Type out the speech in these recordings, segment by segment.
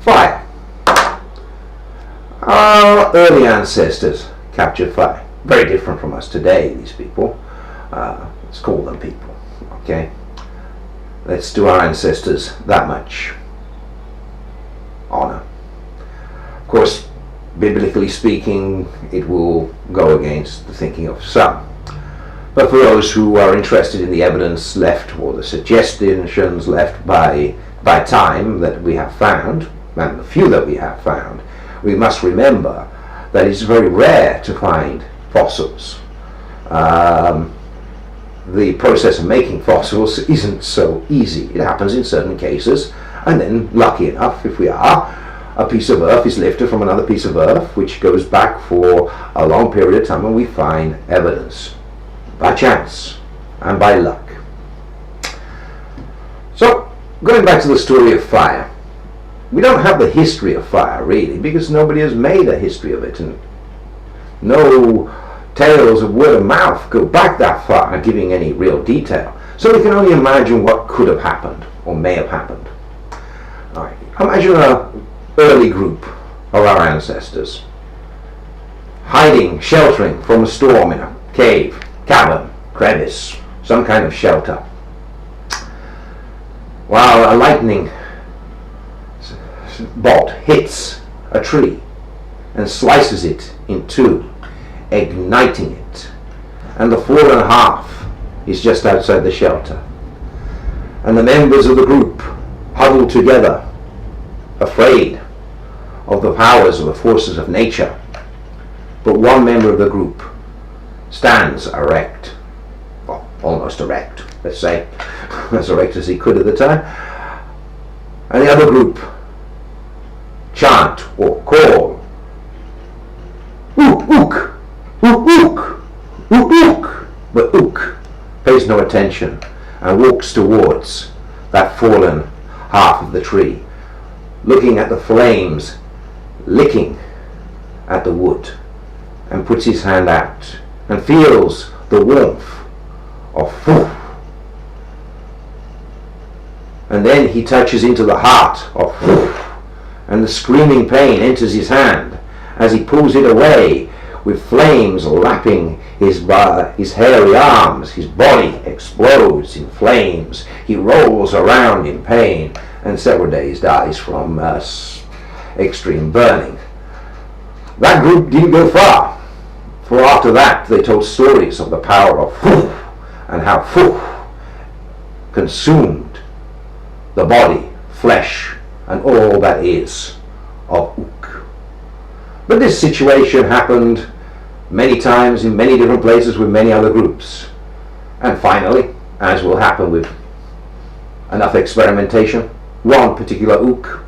Fire. Our early ancestors captured fire. Very different from us today, these people. Let's call them people, okay? Let's do our ancestors that much honor. Of course, biblically speaking, it will go against the thinking of some. But for those who are interested in the evidence left, or the suggestions left by time that we have found, and the few that we have found, we must remember that it's very rare to find fossils. The process of making fossils isn't so easy. It happens in certain cases, and then, lucky enough, if we are, a piece of earth is lifted from another piece of earth, which goes back for a long period of time, and we find evidence by chance and by luck. So, going back to the story of fire, we don't have the history of fire, really, because nobody has made a history of it, and no tales of word of mouth go back that far, giving any real detail. So we can only imagine what could have happened, or may have happened. All right. Imagine an early group of our ancestors hiding, sheltering from a storm in a cave, cavern, crevice, some kind of shelter, while a lightning bolt hits a tree and slices it in two, igniting it, and the fallen half is just outside the shelter, and the members of the group huddle together, afraid of the powers of the forces of nature. But one member of the group stands erect, well, almost erect, let's say, as erect as he could at the time, and the other group chant or call, "Ook, ook, ook, ook, ook, ook." But Ook pays no attention and walks towards that fallen half of the tree, looking at the flames, licking at the wood, and puts his hand out and feels the warmth of Foo. And then he touches into the heart of Foo, and the screaming pain enters his hand as he pulls it away, with flames lapping his hairy arms. His body explodes in flames. He rolls around in pain, and several days dies from extreme burning. That group didn't go far, for after that they told stories of the power of Foo, and how Foo consumed the body, flesh, and all that is of Ook. But this situation happened many times in many different places with many other groups. And finally, as will happen with enough experimentation, one particular Ook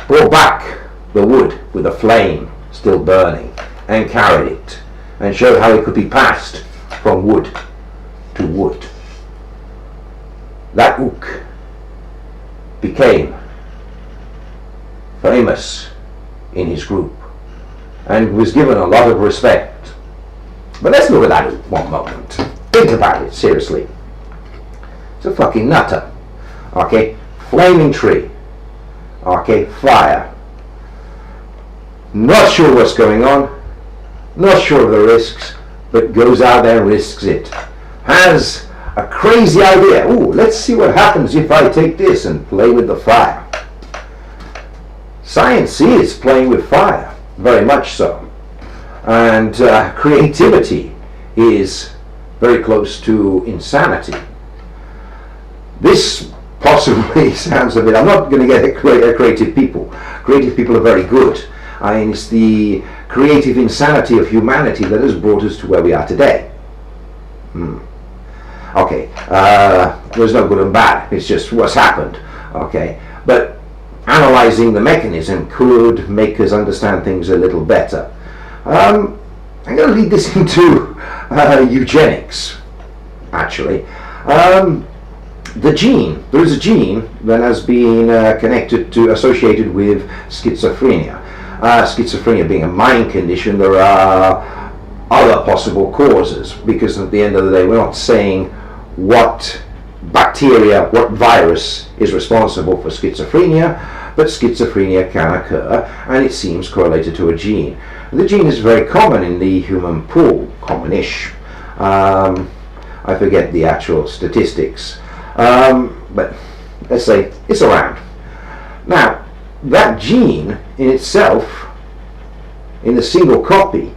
brought back the wood with a flame still burning, and carried it, and showed how it could be passed from wood to wood. That Ook became famous in his group and was given a lot of respect. But let's look at that Ook one moment. Think about it seriously. It's a fucking nutter. Okay, flaming tree. Okay, fire. Not sure what's going on, not sure of the risks, but goes out there and risks it. Has a crazy idea. Ooh, let's see what happens if I take this and play with the fire. Science is playing with fire, very much so. And creativity is very close to insanity. This possibly sounds a bit, I'm not going to get creative people. Creative people are very good. I mean, it's the creative insanity of humanity that has brought us to where we are today. Okay, there's no good and bad, it's just what's happened. Okay, but analysing the mechanism could make us understand things a little better. I'm going to lead this into eugenics, actually. The gene, there is a gene that has been associated with schizophrenia. Schizophrenia being a mind condition, there are other possible causes, because at the end of the day we're not saying what bacteria, what virus is responsible for schizophrenia, but schizophrenia can occur, and it seems correlated to a gene. The gene is very common in the human pool, common-ish. I forget the actual statistics, but let's say it's around. Now, that gene in itself, in a single copy,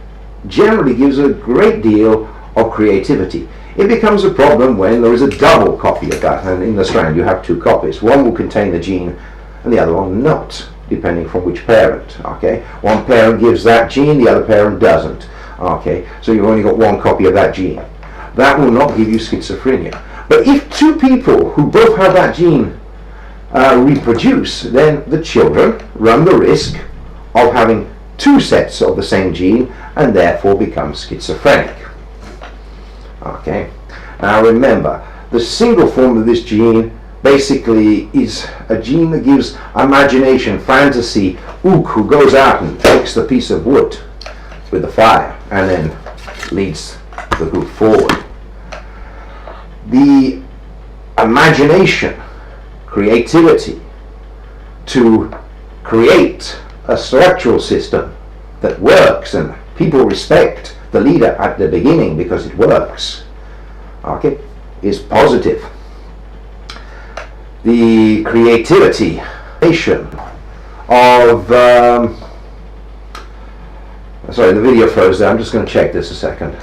generally gives a great deal of creativity. It becomes a problem when there is a double copy of that, and in the strand you have two copies. One will contain the gene and the other one not, depending from which parent. Okay, one parent gives that gene, the other parent doesn't. Okay, so you've only got one copy of that gene. That will not give you schizophrenia. But if two people who both have that gene reproduce, then the children run the risk of having two sets of the same gene and therefore become schizophrenic. Okay, now remember, the single form of this gene basically is a gene that gives imagination, fantasy. Ook, who goes out and takes the piece of wood with the fire and then leads the group forward. The imagination, creativity to create a structural system that works and people respect the leader at the beginning because it works, okay, is positive. The creativity of sorry, the video froze there. I'm just going to check this a second.